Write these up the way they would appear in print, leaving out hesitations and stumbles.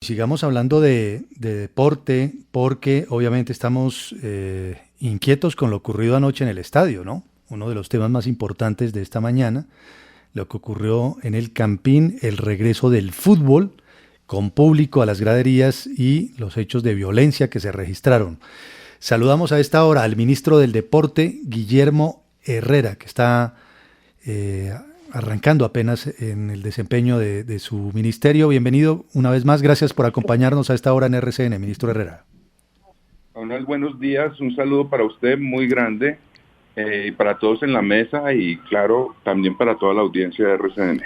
sigamos hablando de deporte, porque obviamente estamos inquietos con lo ocurrido anoche en el estadio, ¿no? Uno de los temas más importantes de esta mañana, lo que ocurrió en el Campín, el regreso del fútbol con público a las graderías y los hechos de violencia que se registraron. Saludamos a esta hora al ministro del Deporte, Guillermo Herrera, que está eh, arrancando apenas en el desempeño de su ministerio. Bienvenido una vez más, gracias por acompañarnos a esta hora en RCN, ministro Herrera. Manuel, buenos días, un saludo para usted muy grande y para todos en la mesa y claro, también para toda la audiencia de RCN.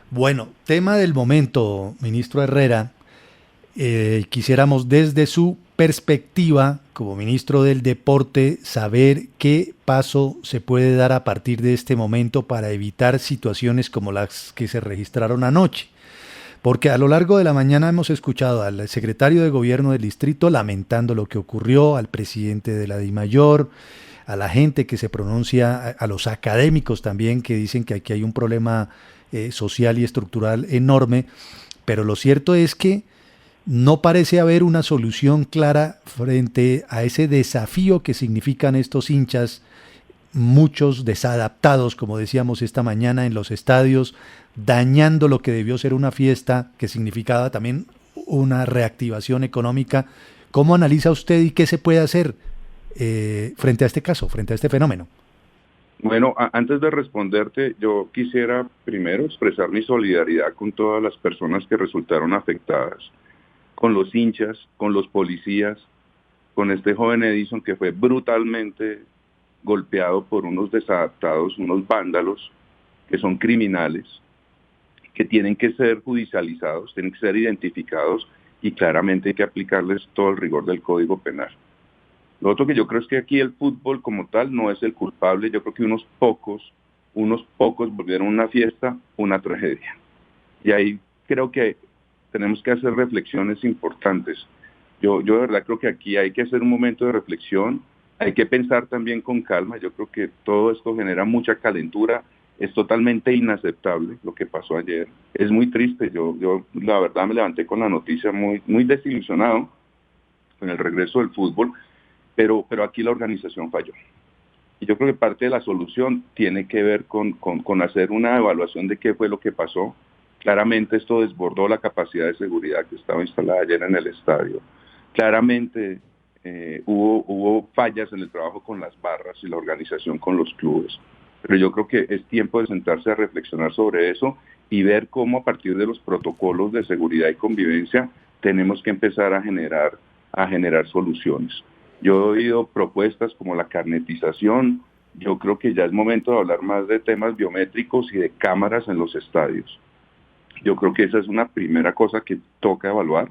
Bueno, tema del momento, ministro Herrera. Quisiéramos desde su perspectiva como ministro del Deporte saber qué paso se puede dar a partir de este momento para evitar situaciones como las que se registraron anoche. Porque a lo largo de la mañana hemos escuchado al secretario de gobierno del distrito lamentando lo que ocurrió, al presidente de la DIMAYOR, a la gente que se pronuncia, a los académicos también que dicen que aquí hay un problema social y estructural enorme, pero lo cierto es que no parece haber una solución clara frente a ese desafío que significan estos hinchas, muchos desadaptados, como decíamos esta mañana, en los estadios, dañando lo que debió ser una fiesta, que significaba también una reactivación económica. ¿Cómo analiza usted y qué se puede hacer frente a este caso, frente a este fenómeno? Bueno, antes de responderte, yo quisiera primero expresar mi solidaridad con todas las personas que resultaron afectadas, con los hinchas, con los policías, con este joven Edison que fue brutalmente golpeado por unos desadaptados, unos vándalos que son criminales, que tienen que ser judicializados, tienen que ser identificados y claramente hay que aplicarles todo el rigor del Código Penal. Lo otro que yo creo es que aquí el fútbol como tal no es el culpable, yo creo que unos pocos volvieron una fiesta una tragedia. Y ahí creo que tenemos que hacer reflexiones importantes. Yo de verdad creo que aquí hay que hacer un momento de reflexión, hay que pensar también con calma, yo creo que todo esto genera mucha calentura, es totalmente inaceptable lo que pasó ayer, es muy triste, yo la verdad me levanté con la noticia muy desilusionado con el regreso del fútbol, pero aquí la organización falló. Y yo creo que parte de la solución tiene que ver con hacer una evaluación de qué fue lo que pasó. Claramente esto desbordó la capacidad de seguridad que estaba instalada ayer en el estadio. Claramente hubo fallas en el trabajo con las barras y la organización con los clubes. Pero yo creo que es tiempo de sentarse a reflexionar sobre eso y ver cómo a partir de los protocolos de seguridad y convivencia tenemos que empezar a generar soluciones. Yo he oído propuestas como la carnetización. Yo creo que ya es momento de hablar más de temas biométricos y de cámaras en los estadios. Yo creo que esa es una primera cosa que toca evaluar,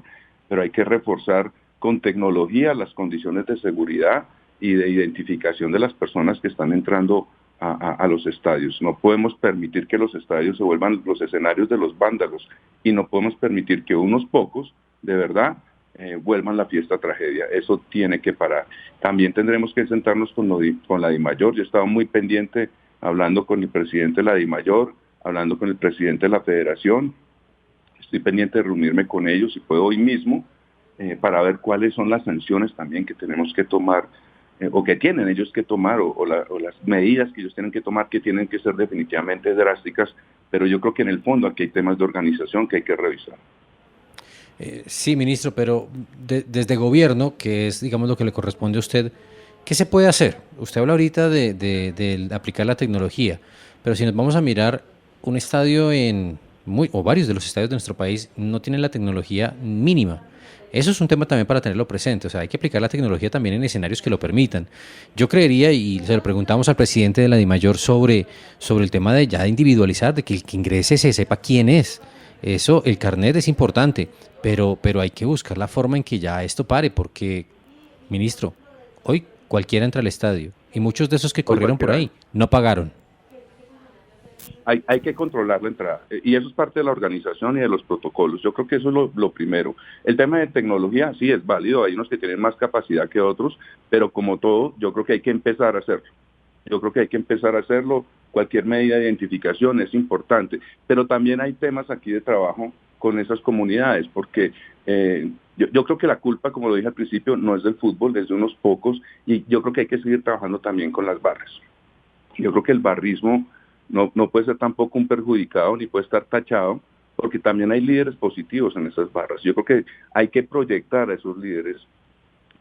pero hay que reforzar con tecnología las condiciones de seguridad y de identificación de las personas que están entrando a los estadios. No podemos permitir que los estadios se vuelvan los escenarios de los vándalos y no podemos permitir que unos pocos, de verdad, vuelvan la fiesta tragedia. Eso tiene que parar. También tendremos que sentarnos con la DIMAYOR. Yo he estado muy pendiente hablando con el presidente de la DIMAYOR, hablando con el presidente de la federación. Estoy pendiente de reunirme con ellos, si puedo hoy mismo, para ver cuáles son las sanciones también que tenemos que tomar, o que tienen ellos que tomar, o las medidas que ellos tienen que tomar, que tienen que ser definitivamente drásticas, pero yo creo que en el fondo aquí hay temas de organización que hay que revisar. Sí, ministro, pero desde gobierno, que es, digamos, lo que le corresponde a usted, ¿qué se puede hacer? Usted habla ahorita de aplicar la tecnología, pero si nos vamos a mirar, un estadio o varios de los estadios de nuestro país no tienen la tecnología mínima. Eso es un tema también para tenerlo presente, o sea, hay que aplicar la tecnología también en escenarios que lo permitan. Yo creería, y se lo preguntamos al presidente de la DIMAYOR sobre el tema de ya individualizar, de que el que ingrese se sepa quién es. Eso, el carnet es importante, pero hay que buscar la forma en que ya esto pare, porque, ministro, hoy cualquiera entra al estadio, y muchos de esos que corrieron por ahí no pagaron. Hay que controlar la entrada, y eso es parte de la organización y de los protocolos. Yo creo que eso es lo primero. El tema de tecnología sí es válido, hay unos que tienen más capacidad que otros, pero como todo, yo creo que hay que empezar a hacerlo. Yo creo que hay que empezar a hacerlo. Cualquier medida de identificación es importante, pero también hay temas aquí de trabajo con esas comunidades, porque yo creo que la culpa, como lo dije al principio, no es del fútbol, es de unos pocos, y yo creo que hay que seguir trabajando también con las barras. Yo creo que el barrismo no puede ser tampoco un perjudicado ni puede estar tachado, porque también hay líderes positivos en esas barras. Yo creo que hay que proyectar a esos líderes,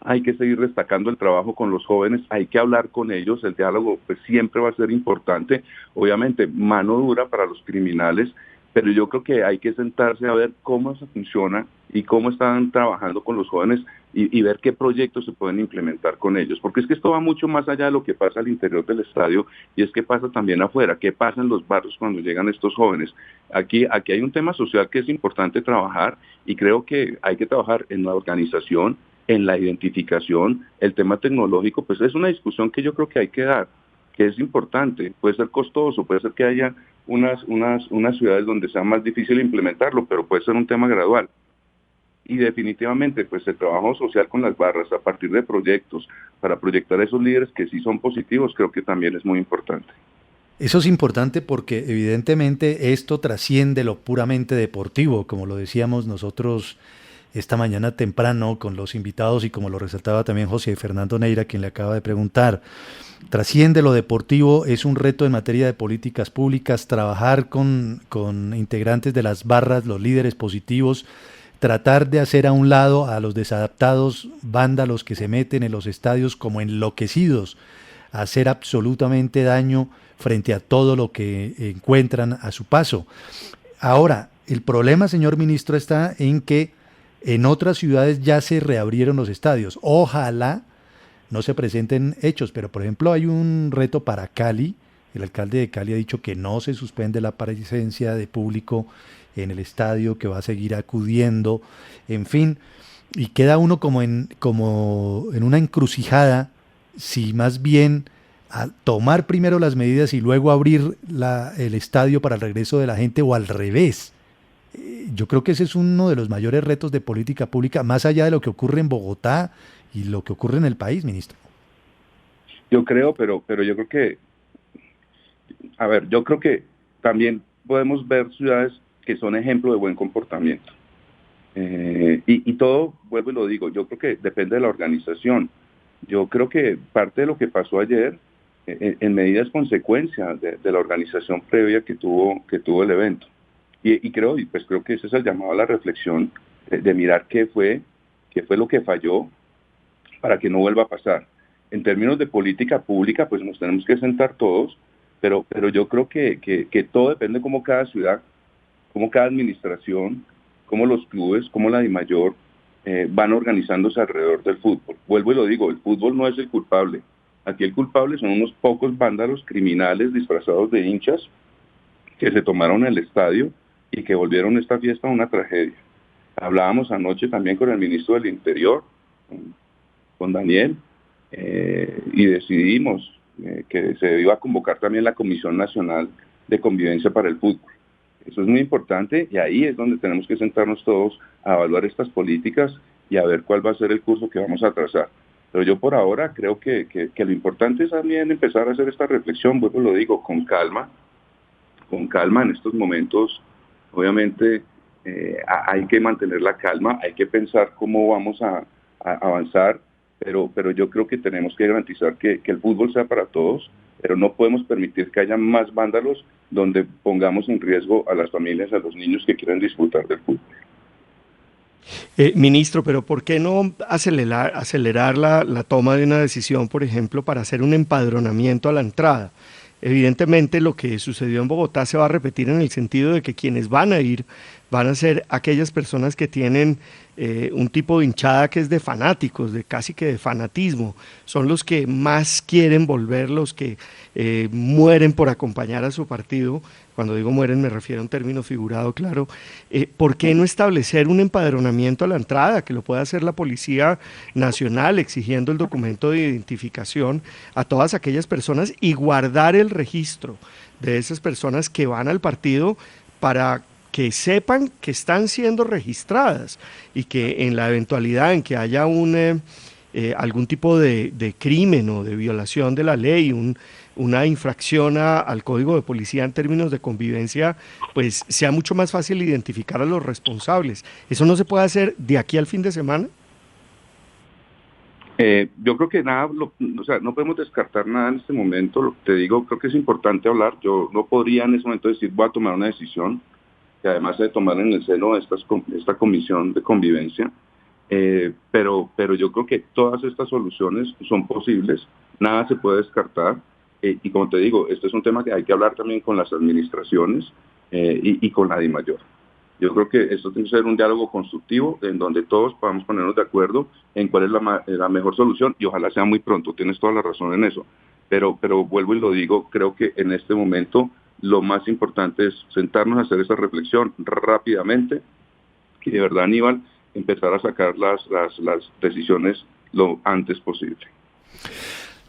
hay que seguir destacando el trabajo con los jóvenes, hay que hablar con ellos, el diálogo pues siempre va a ser importante, obviamente mano dura para los criminales, pero yo creo que hay que sentarse a ver cómo se funciona y cómo están trabajando con los jóvenes y ver qué proyectos se pueden implementar con ellos, porque es que esto va mucho más allá de lo que pasa al interior del estadio y es que pasa también afuera, qué pasa en los barrios cuando llegan estos jóvenes. Aquí hay un tema social que es importante trabajar y creo que hay que trabajar en la organización, en la identificación, el tema tecnológico, pues es una discusión que yo creo que hay que dar, que es importante, puede ser costoso, puede ser que haya unas ciudades donde sea más difícil implementarlo, pero puede ser un tema gradual. Y definitivamente, pues el trabajo social con las barras a partir de proyectos, para proyectar a esos líderes que sí son positivos, creo que también es muy importante. Eso es importante porque evidentemente esto trasciende lo puramente deportivo, como lo decíamos nosotros esta mañana temprano con los invitados y como lo resaltaba también José Fernando Neira, quien le acaba de preguntar. Trasciende lo deportivo, es un reto en materia de políticas públicas, trabajar con integrantes de las barras, los líderes positivos, tratar de hacer a un lado a los desadaptados vándalos que se meten en los estadios como enloquecidos, a hacer absolutamente daño frente a todo lo que encuentran a su paso. Ahora, el problema, señor ministro, está en que en otras ciudades ya se reabrieron los estadios. Ojalá no se presenten hechos, pero por ejemplo hay un reto para Cali. El alcalde de Cali ha dicho que no se suspende la presencia de público en el estadio, que va a seguir acudiendo, en fin, y queda uno como en una encrucijada, si más bien a tomar primero las medidas y luego abrir el estadio para el regreso de la gente o al revés. Yo creo que ese es uno de los mayores retos de política pública, más allá de lo que ocurre en Bogotá y lo que ocurre en el país, ministro. Yo creo, pero yo creo que, yo creo que también podemos ver ciudades que son ejemplo de buen comportamiento. Y todo, vuelvo y lo digo, yo creo que depende de la organización. Yo creo que parte de lo que pasó ayer, en medida es consecuencia de la organización previa que tuvo el evento. Y creo que ese es el llamado a la reflexión, de mirar qué fue lo que falló para que no vuelva a pasar. En términos de política pública, pues nos tenemos que sentar todos, pero yo creo que todo depende como cada ciudad, como cada administración, como los clubes, como la DIMAYOR van organizándose alrededor del fútbol. Vuelvo y lo digo, el fútbol no es el culpable. Aquí el culpable son unos pocos vándalos criminales disfrazados de hinchas que se tomaron el estadio y que volvieron esta fiesta una tragedia. Hablábamos anoche también con el ministro del Interior, con Daniel, y decidimos que se iba a convocar también la Comisión Nacional de Convivencia para el Fútbol. Eso es muy importante y ahí es donde tenemos que sentarnos todos a evaluar estas políticas y a ver cuál va a ser el curso que vamos a trazar. Pero yo por ahora creo que lo importante es también empezar a hacer esta reflexión, vuelvo lo digo, con calma en estos momentos. Obviamente hay que mantener la calma, hay que pensar cómo vamos a avanzar, pero yo creo que tenemos que garantizar que el fútbol sea para todos, pero no podemos permitir que haya más vándalos donde pongamos en riesgo a las familias, a los niños que quieren disfrutar del fútbol. Ministro, pero ¿por qué no acelerar la toma de una decisión, por ejemplo, para hacer un empadronamiento a la entrada? Evidentemente lo que sucedió en Bogotá se va a repetir en el sentido de que quienes van a ir van a ser aquellas personas que tienen un tipo de hinchada que es de fanáticos, casi que de fanatismo. Son los que más quieren volver, los que mueren por acompañar a su partido. Cuando digo mueren me refiero a un término figurado, claro. ¿Por qué no establecer un empadronamiento a la entrada, que lo pueda hacer la Policía Nacional exigiendo el documento de identificación a todas aquellas personas y guardar el registro de esas personas que van al partido para que sepan que están siendo registradas y que en la eventualidad en que haya algún tipo de crimen o de violación de la ley, una infracción al código de policía en términos de convivencia, pues sea mucho más fácil identificar a los responsables. ¿Eso no se puede hacer de aquí al fin de semana? Yo creo que nada, o sea, no podemos descartar nada en este momento. Te digo, creo que es importante hablar. Yo no podría en ese momento decir voy a tomar una decisión, que además se de tomar en el seno de esta comisión de convivencia. Pero yo creo que todas estas soluciones son posibles, nada se puede descartar. Y como te digo, este es un tema que hay que hablar también con las administraciones y con la DIMAYOR. Yo creo que esto tiene que ser un diálogo constructivo en donde todos podamos ponernos de acuerdo en cuál es la mejor solución y ojalá sea muy pronto, tienes toda la razón en eso. Pero vuelvo y lo digo, creo que en este momento lo más importante es sentarnos a hacer esa reflexión rápidamente y de verdad, Aníbal, empezar a sacar las decisiones lo antes posible.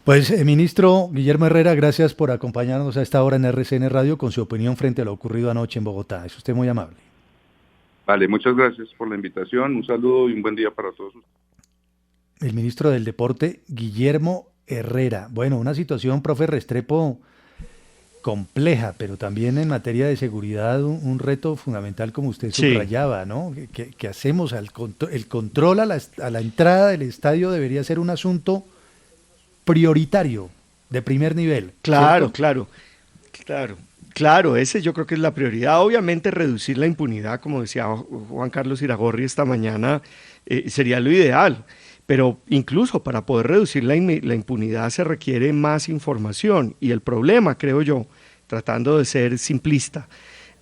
Pues, ministro Guillermo Herrera, gracias por acompañarnos a esta hora en RCN Radio con su opinión frente a lo ocurrido anoche en Bogotá. Es usted muy amable. Vale, muchas gracias por la invitación, un saludo y un buen día para todos. El ministro del Deporte, Guillermo Herrera. Bueno, una situación, profe Restrepo, compleja, pero también en materia de seguridad un reto fundamental como usted subrayaba, ¿no? ¿Qué hacemos? El control a la entrada del estadio debería ser un asunto prioritario, de primer nivel. Claro, claro, ese yo creo que es la prioridad. Obviamente reducir la impunidad, como decía Juan Carlos Iragorri esta mañana, sería lo ideal. Pero incluso para poder reducir la impunidad se requiere más información. Y el problema, creo yo, tratando de ser simplista,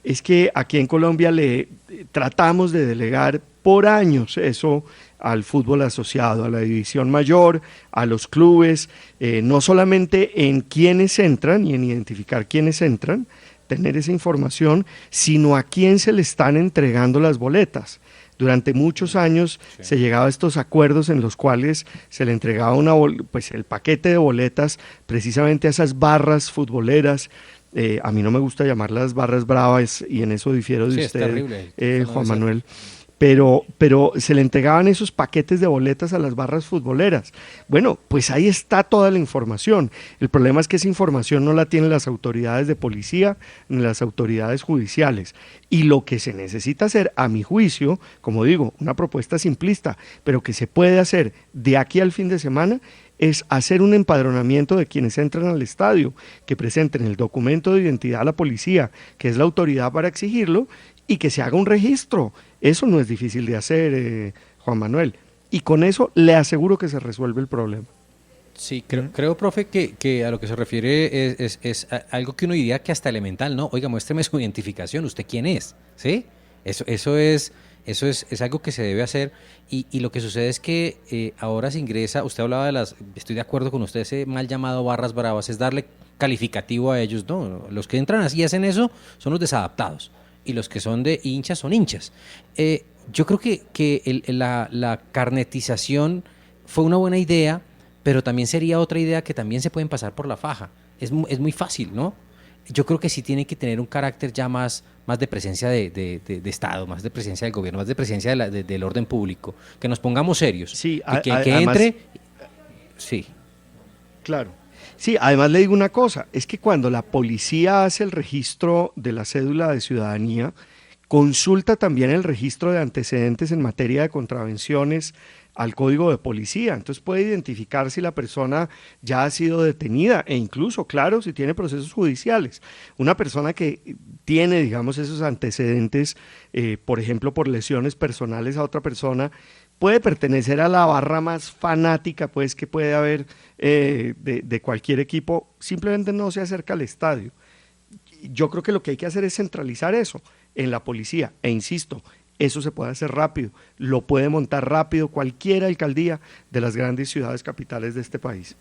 es que aquí en Colombia le tratamos de delegar por años eso al fútbol asociado, a la división mayor, a los clubes, no solamente en quiénes entran y en identificar quiénes entran, tener esa información, sino a quién se le están entregando las boletas. Durante muchos años se llegaba a estos acuerdos en los cuales se le entregaba el paquete de boletas precisamente a esas barras futboleras. A mí no me gusta llamarlas barras bravas y en eso difiero de usted, terrible, Juan Manuel. Pero se le entregaban esos paquetes de boletas a las barras futboleras. Bueno, pues ahí está toda la información. El problema es que esa información no la tienen las autoridades de policía ni las autoridades judiciales. Y lo que se necesita hacer, a mi juicio, como digo, una propuesta simplista, pero que se puede hacer de aquí al fin de semana, es hacer un empadronamiento de quienes entran al estadio, que presenten el documento de identidad a la policía, que es la autoridad para exigirlo, y que se haga un registro. Eso no es difícil de hacer, Juan Manuel. Y con eso le aseguro que se resuelve el problema. Sí, creo, profe, que a lo que se refiere es algo que uno diría que hasta elemental, ¿no? Oiga, muéstreme su identificación, ¿usted quién es? ¿Sí? Eso es algo que se debe hacer y lo que sucede es que ahora se ingresa, usted hablaba estoy de acuerdo con usted, ese mal llamado barras bravas, es darle calificativo a ellos, ¿no? Los que entran así y hacen eso son los desadaptados y los que son de hinchas son hinchas. Yo creo que la carnetización fue una buena idea, pero también sería otra idea que también se pueden pasar por la faja. Es muy fácil, ¿no? Yo creo que sí tiene que tener un carácter ya más de presencia de Estado, más de presencia del gobierno, más de presencia del orden público. Que nos pongamos serios. Sí, que además, entre... Sí. Claro. Sí, además le digo una cosa, es que cuando la policía hace el registro de la cédula de ciudadanía, consulta también el registro de antecedentes en materia de contravenciones al código de policía, entonces puede identificar si la persona ya ha sido detenida e incluso, claro, si tiene procesos judiciales. Una persona que tiene, digamos, esos antecedentes, por ejemplo, por lesiones personales a otra persona, puede pertenecer a la barra más fanática pues que puede haber de cualquier equipo, simplemente no se acerca al estadio. Yo creo que lo que hay que hacer es centralizar eso en la policía, e insisto, eso se puede hacer rápido, lo puede montar rápido cualquier alcaldía de las grandes ciudades capitales de este país.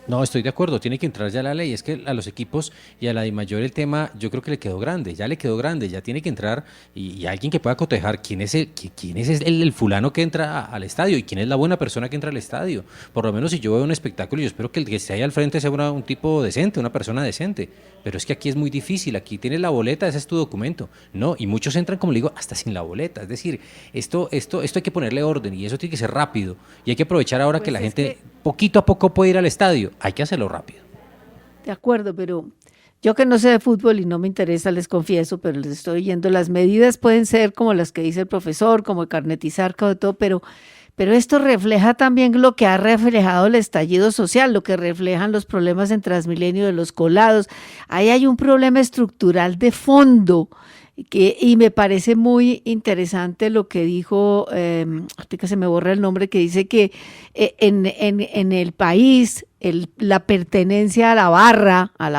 No, estoy de acuerdo, tiene que entrar ya la ley, es que a los equipos y a la DIMAYOR el tema yo creo que le quedó grande, ya tiene que entrar y alguien que pueda cotejar quién es el fulano que entra al estadio y quién es la buena persona que entra al estadio. Por lo menos si yo veo un espectáculo, yo espero que el que esté ahí al frente sea un tipo decente, una persona decente, pero es que aquí es muy difícil, aquí tienes la boleta, ese es tu documento, no, y muchos entran, como le digo, hasta sin la boleta, es decir, esto hay que ponerle orden y eso tiene que ser rápido y hay que aprovechar ahora pues que la gente poquito a poco puede ir al estadio. Hay que hacerlo rápido. de acuerdo, pero yo que no sé de fútbol y no me interesa, les confieso, pero les estoy oyendo, las medidas pueden ser como las que dice el profesor, como carnetizar, como todo, pero esto refleja también lo que ha reflejado el estallido social, lo que reflejan los problemas en Transmilenio de los colados. Ahí hay un problema estructural de fondo y me parece muy interesante lo que dijo, ahorita se me borra el nombre, que dice que en el país la pertenencia a la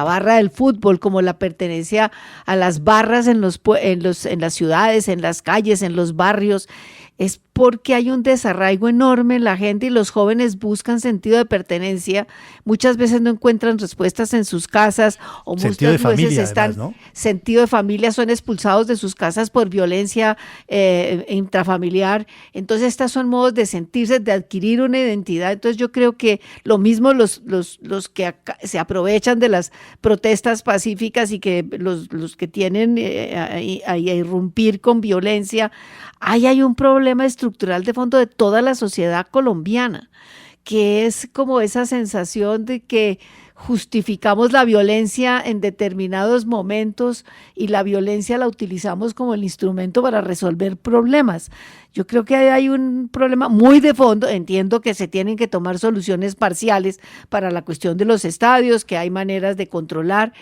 barra del fútbol, como la pertenencia a las barras en las ciudades, en las calles, en los barrios, es porque hay un desarraigo enorme en la gente y los jóvenes buscan sentido de pertenencia, muchas veces no encuentran respuestas en sus casas o muchas veces están, además, ¿no? Sentido de familia, son expulsados de sus casas por violencia intrafamiliar. Entonces estas son modos de sentirse, de adquirir una identidad. Entonces yo creo que lo mismo los que se aprovechan de las protestas pacíficas y que los que tienen a irrumpir con violencia, ahí hay un problema estructural de fondo de toda la sociedad colombiana, que es como esa sensación de que justificamos la violencia en determinados momentos y la violencia la utilizamos como el instrumento para resolver problemas. Yo creo que hay un problema muy de fondo. Entiendo que se tienen que tomar soluciones parciales para la cuestión de los estadios, que hay maneras de controlar,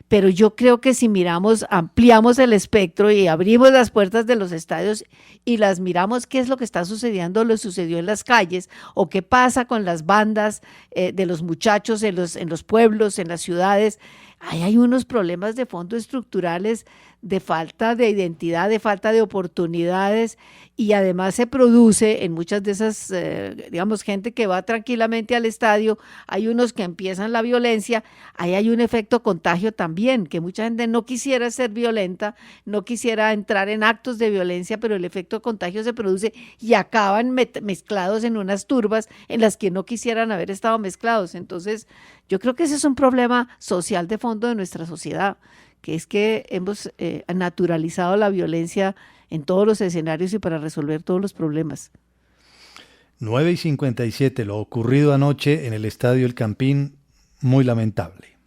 pero yo creo que si miramos, ampliamos el espectro y abrimos las puertas de los estadios y las miramos qué es lo que está sucediendo, lo sucedió en las calles o qué pasa con las bandas de los muchachos en los pueblos, en las ciudades, ahí hay unos problemas de fondo estructurales de falta de identidad, de falta de oportunidades y además se produce en muchas de esas, digamos, gente que va tranquilamente al estadio, hay unos que empiezan la violencia, ahí hay un efecto contagio también, que mucha gente no quisiera ser violenta, no quisiera entrar en actos de violencia, pero el efecto contagio se produce y acaban mezclados en unas turbas en las que no quisieran haber estado mezclados. Entonces, yo creo que ese es un problema social de fondo de nuestra sociedad, que es que hemos naturalizado la violencia en todos los escenarios y para resolver todos los problemas. 9:57, lo ocurrido anoche en el Estadio El Campín, muy lamentable.